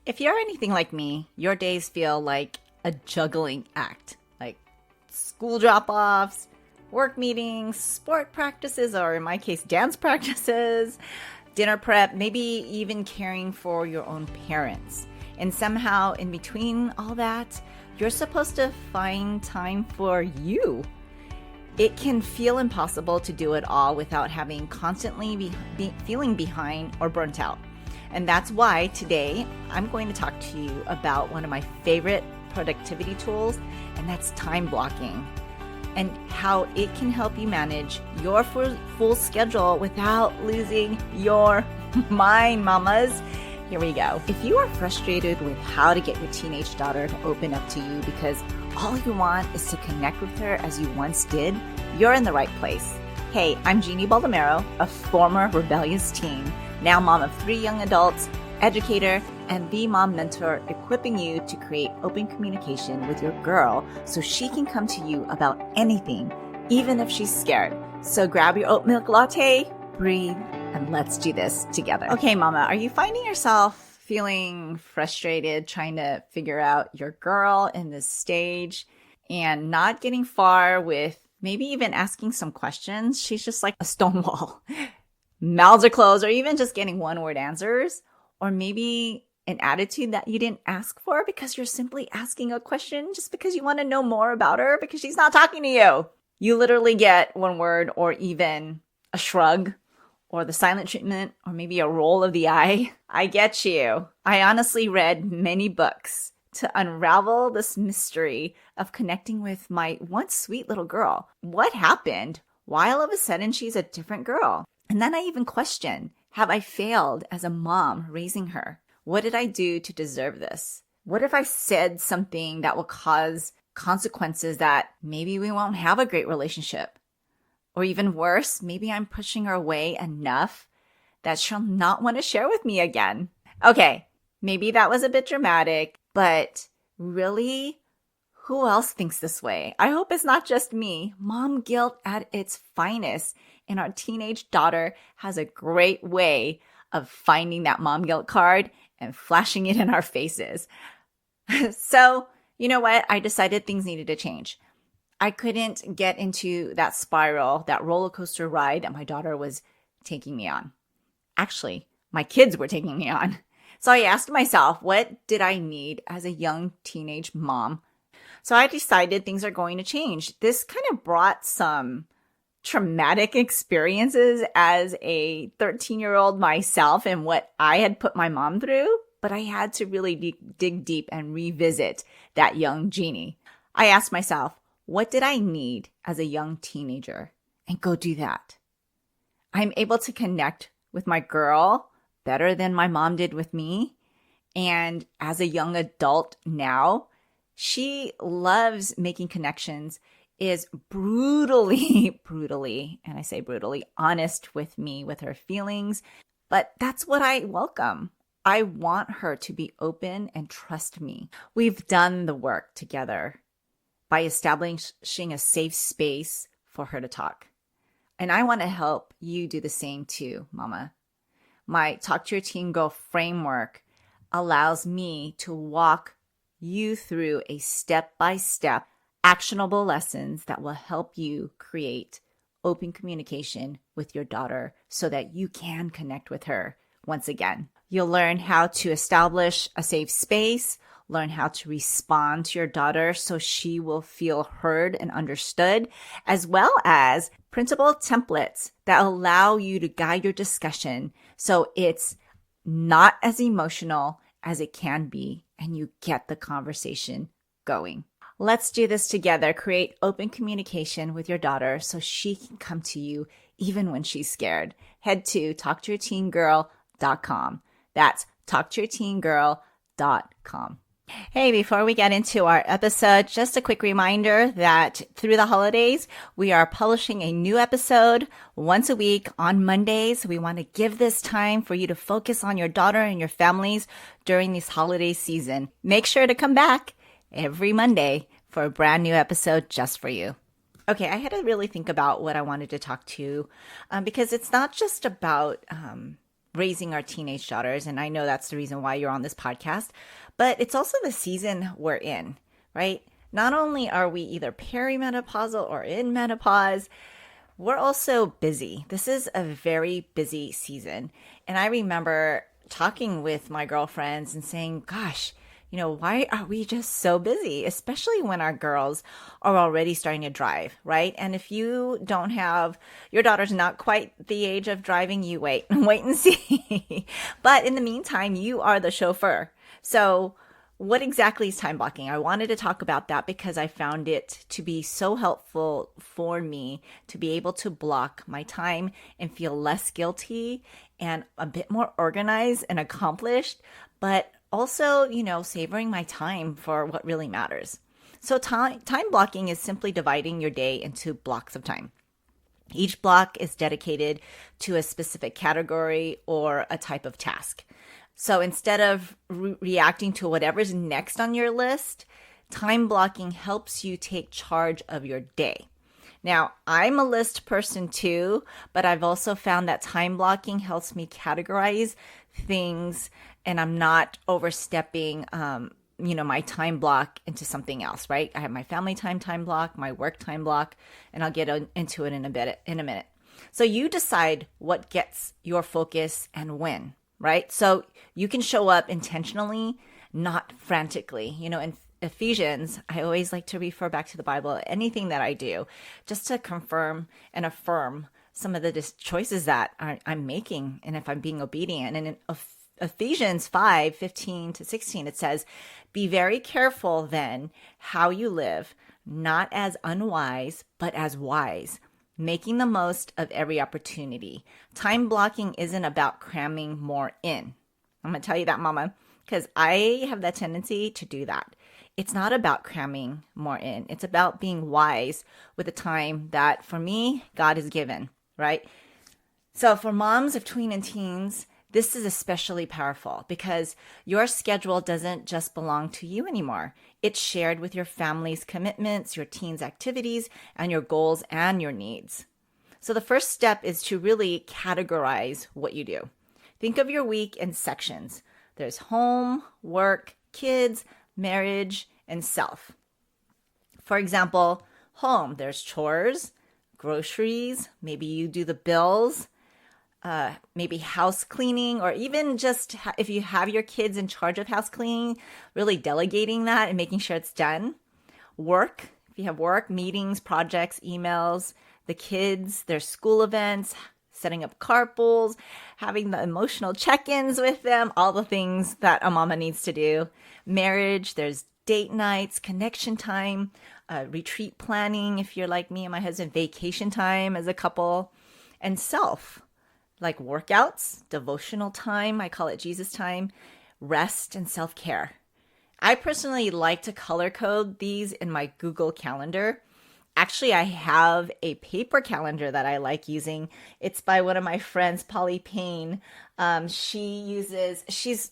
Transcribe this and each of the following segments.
If you're anything like me, your days feel like a juggling act, like school drop-offs, work meetings, sport practices, or in my case, dance practices, dinner prep, maybe even caring for your own parents. And somehow in between all that, you're supposed to find time for you. It can feel impossible to do it all without having constantly feeling behind or burnt out. And that's why today I'm going to talk to you about one of my favorite productivity tools, and that's time blocking, and how it can help you manage your full schedule without losing your mind, mamas. Here we go. If you are frustrated with how to get your teenage daughter to open up to you because all you want is to connect with her as you once did, you're in the right place. Hey, I'm Jeannie Baldomero, a former rebellious teen, now mom of 3 young adults, educator, and the mom mentor, equipping you to create open communication with your girl so she can come to you about anything, even if she's scared. So grab your oat milk latte, breathe, and let's do this together. Okay, mama, are you finding yourself feeling frustrated trying to figure out your girl in this stage and not getting far with maybe even asking some questions? She's just like a stone wall. Mouths are closed, or even just getting one-word answers, or maybe an attitude that you didn't ask for because you're simply asking a question just because you want to know more about her because she's not talking to you. You literally get one word or even a shrug or the silent treatment or maybe a roll of the eye. I get you. I honestly read many books to unravel this mystery of connecting with my once sweet little girl. What happened? Why all of a sudden she's a different girl? And then I even question, have I failed as a mom raising her? What did I do to deserve this? What if I said something that will cause consequences that maybe we won't have a great relationship? Or even worse, maybe I'm pushing her away enough that she'll not want to share with me again. Okay, maybe that was a bit dramatic, but really, who else thinks this way? I hope it's not just me. Mom guilt at its finest. And our teenage daughter has a great way of finding that mom guilt card and flashing it in our faces. So, you know what? I decided things needed to change. I couldn't get into that spiral, that roller coaster ride that my daughter was taking me on. Actually, my kids were taking me on. So I asked myself, what did I need as a young teenage mom? So I decided things are going to change. This kind of brought some traumatic experiences as a 13-year-old myself and what I had put my mom through, but I had to really dig deep and revisit that young Jeannie. I asked myself, what did I need as a young teenager? And go do that. I'm able to connect with my girl better than my mom did with me. And as a young adult now, she loves making connections, is brutally, and I say brutally, honest with me, with her feelings. But that's what I welcome. I want her to be open and trust me. We've done the work together by establishing a safe space for her to talk. And I want to help you do the same too, mama. My Talk to Your Teen Girl framework allows me to walk you through a step-by-step actionable lessons that will help you create open communication with your daughter so that you can connect with her once again. You'll learn how to establish a safe space, learn how to respond to your daughter so she will feel heard and understood, as well as printable templates that allow you to guide your discussion so it's not as emotional as it can be and you get the conversation going. Let's do this together. Create open communication with your daughter so she can come to you even when she's scared. Head to talktoyourteengirl.com. That's talktoyourteengirl.com. Hey, before we get into our episode, just a quick reminder that through the holidays, we are publishing a new episode once a week on Mondays. We want to give this time for you to focus on your daughter and your families during this holiday season. Make sure to come back every Monday for a brand new episode just for you. Okay, I had to really think about what I wanted to talk to because it's not just about raising our teenage daughters. And I know that's the reason why you're on this podcast, but it's also the season we're in, right? Not only are we either perimenopausal or in menopause, we're also busy. This is a very busy season. And I remember talking with my girlfriends and saying, gosh, why are we just so busy, especially when our girls are already starting to drive, right? And if you don't have, your daughter's not quite the age of driving, you wait and see. But in the meantime, you are the chauffeur. So what exactly is time blocking? I wanted to talk about that because I found it to be so helpful for me to be able to block my time and feel less guilty and a bit more organized and accomplished, but also, savoring my time for what really matters. So time blocking is simply dividing your day into blocks of time. Each block is dedicated to a specific category or a type of task. So instead of reacting to whatever's next on your list, time blocking helps you take charge of your day. Now, I'm a list person too, but I've also found that time blocking helps me categorize things and I'm not overstepping, my time block into something else, right? I have my family time block, my work time block, and I'll get into it in a minute. So you decide what gets your focus and when, right? So you can show up intentionally, not frantically. In Ephesians, I always like to refer back to the Bible, anything that I do, just to confirm and affirm some of the choices that I'm making and if I'm being obedient. And in Ephesians 5:15-16, it says, "Be very careful then how you live, not as unwise, but as wise, making the most of every opportunity." Time blocking isn't about cramming more in. I'm going to tell you that, Mama, because I have that tendency to do that. It's not about cramming more in. It's about being wise with the time that, for me, God has given, right? So for moms of tween and teens, this is especially powerful because your schedule doesn't just belong to you anymore. It's shared with your family's commitments, your teens' activities, and your goals and your needs. So the first step is to really categorize what you do. Think of your week in sections. There's home, work, kids, marriage, and self. For example, home, there's chores, groceries, maybe you do the bills, maybe house cleaning, or even just if you have your kids in charge of house cleaning, really delegating that and making sure it's done. Work, if you have work, meetings, projects, emails, the kids, their school events, setting up carpools, having the emotional check-ins with them, all the things that a mama needs to do. Marriage, there's date nights, connection time, retreat planning, if you're like me and my husband, vacation time as a couple, and self, like workouts, devotional time, I call it Jesus time, rest, and self-care. I personally like to color code these in my Google Calendar. Actually, I have a paper calendar that I like using. It's by one of my friends, Polly Payne. She's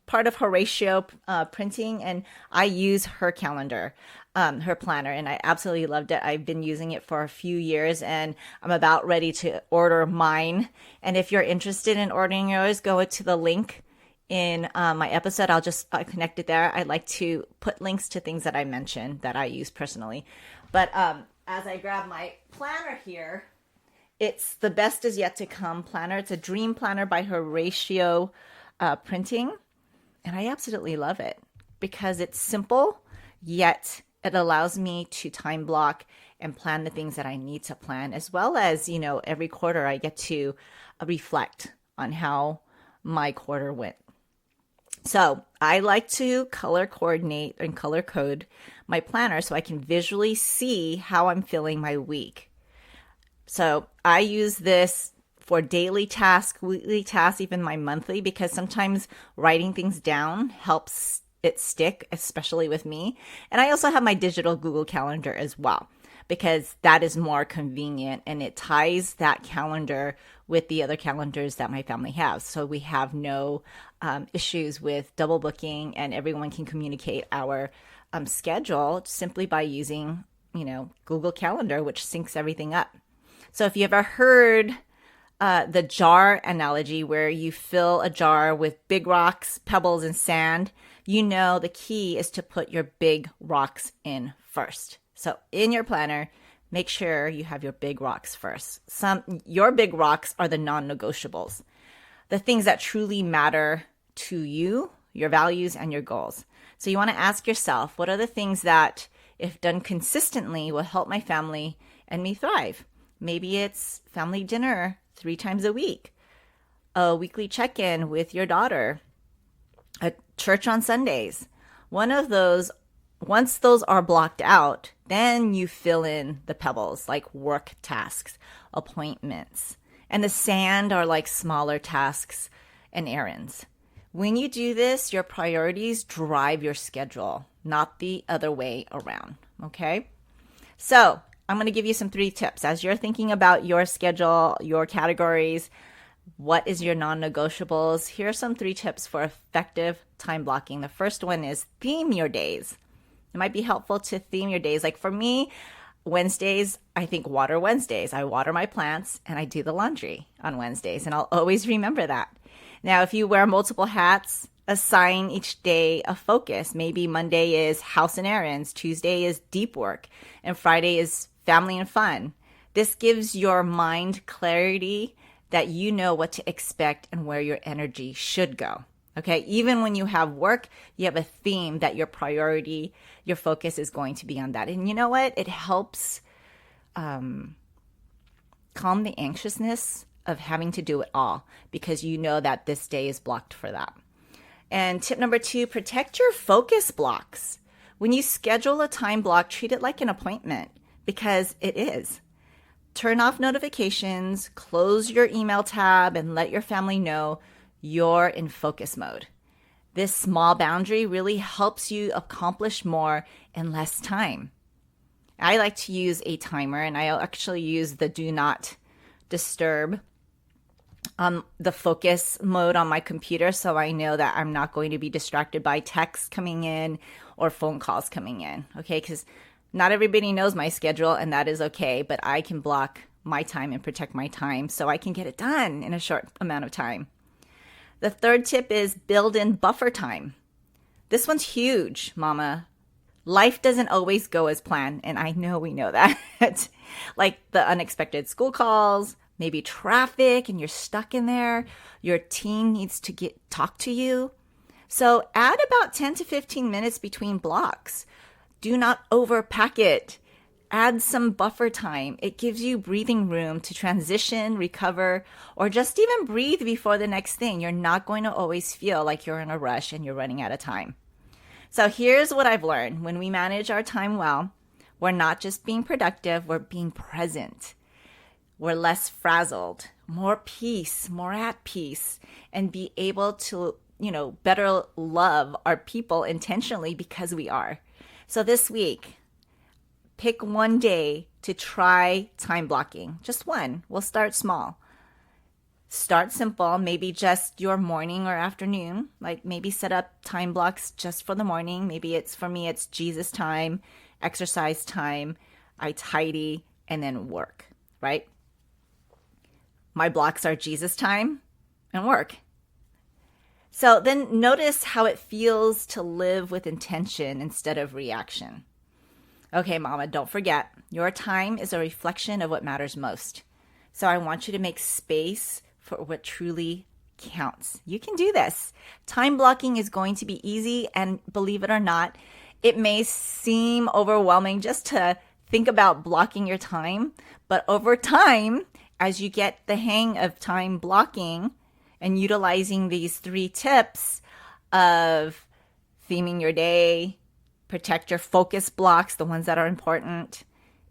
part of Horatio Printing, and I use her calendar, her planner, and I absolutely loved it. I've been using it for a few years, and I'm about ready to order mine. And if you're interested in ordering yours, go to the link in my episode. I'll just connect it there. I like to put links to things that I mentioned that I use personally. But as I grab my planner here, it's the Best Is Yet to Come planner. It's a dream planner by Horatio Printing. And I absolutely love it because it's simple, yet it allows me to time block and plan the things that I need to plan, as well as, every quarter I get to reflect on how my quarter went. So I like to color coordinate and color code my planner so I can visually see how I'm feeling my week. So I use this for daily tasks, weekly tasks, even my monthly, because sometimes writing things down helps it stick, especially with me. And I also have my digital Google Calendar as well, because that is more convenient and it ties that calendar with the other calendars that my family has. So we have no issues with double booking, and everyone can communicate our schedule simply by using, Google Calendar, which syncs everything up. So if you ever heard the jar analogy where you fill a jar with big rocks, pebbles, and sand, you know the key is to put your big rocks in first. So in your planner, make sure you have your big rocks first. Your big rocks are the non-negotiables, the things that truly matter to you, your values, and your goals. So you want to ask yourself, what are the things that, if done consistently, will help my family and me thrive? Maybe it's family dinner 3 times a week, a weekly check-in with your daughter, a church on Sundays. One of those, once those are blocked out, then you fill in the pebbles like work tasks, appointments, and the sand are like smaller tasks and errands. When you do this, your priorities drive your schedule, not the other way around, okay? So I'm going to give you some 3 tips. As you're thinking about your schedule, your categories, what is your non-negotiables? Here are some 3 tips for effective time blocking. The first one is theme your days. It might be helpful to theme your days. Like for me, Wednesdays, I think water Wednesdays. I water my plants and I do the laundry on Wednesdays, and I'll always remember that. Now, if you wear multiple hats, assign each day a focus. Maybe Monday is house and errands, Tuesday is deep work, and Friday is family and fun. This gives your mind clarity that you know what to expect and where your energy should go. Okay, even when you have work, you have a theme that your priority, your focus is going to be on that. And you know what? It helps calm the anxiousness of having to do it all because you know that this day is blocked for that. And tip number 2, protect your focus blocks. When you schedule a time block, treat it like an appointment because it is. Turn off notifications, close your email tab, and let your family know you're in focus mode. This small boundary really helps you accomplish more in less time. I like to use a timer, and I actually use the do not disturb the focus mode on my computer, so I know that I'm not going to be distracted by texts coming in or phone calls coming in, okay? Because not everybody knows my schedule, and that is okay, but I can block my time and protect my time so I can get it done in a short amount of time. The third tip is build in buffer time. This one's huge, mama. Life doesn't always go as planned, and I know we know that. Like the unexpected school calls, maybe traffic, and you're stuck in there. Your teen needs to talk to you. So add about 10 to 15 minutes between blocks. Do not overpack it. Add some buffer time. It gives you breathing room to transition, recover, or just even breathe before the next thing. You're not going to always feel like you're in a rush and you're running out of time. So here's what I've learned. When we manage our time well, we're not just being productive, we're being present. We're less frazzled, more peace, more at peace, and be able to, better love our people intentionally because we are. So this week, pick one day to try time blocking. Just one. We'll start small. Start simple, maybe just your morning or afternoon. Like maybe set up time blocks just for the morning. Maybe for me, it's Jesus time, exercise time, I tidy, and then work, right? My blocks are Jesus time and work. So then notice how it feels to live with intention instead of reaction. Okay, mama, don't forget, your time is a reflection of what matters most. So I want you to make space for what truly counts. You can do this. Time blocking is going to be easy, and believe it or not, it may seem overwhelming just to think about blocking your time, but over time, as you get the hang of time blocking and utilizing these 3 tips of theming your day, protect your focus blocks, the ones that are important,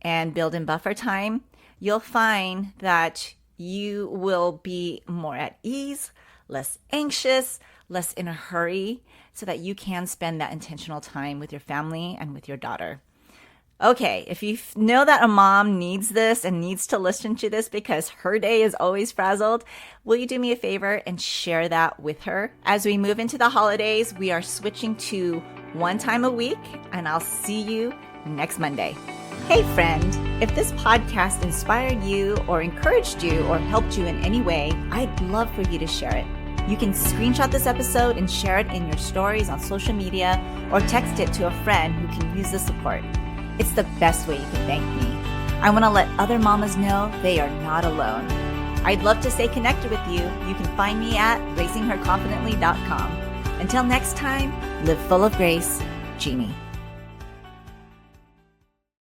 and build in buffer time, you'll find that you will be more at ease, less anxious, less in a hurry, so that you can spend that intentional time with your family and with your daughter. Okay, if you know that a mom needs this and needs to listen to this because her day is always frazzled, will you do me a favor and share that with her? As we move into the holidays, we are switching to 1 time a week, and I'll see you next Monday. Hey friend, if this podcast inspired you or encouraged you or helped you in any way, I'd love for you to share it. You can screenshot this episode and share it in your stories on social media or text it to a friend who can use the support. It's the best way you can thank me. I want to let other mamas know they are not alone. I'd love to stay connected with you. You can find me at raisingherconfidently.com. Until next time, live full of grace, Jeannie.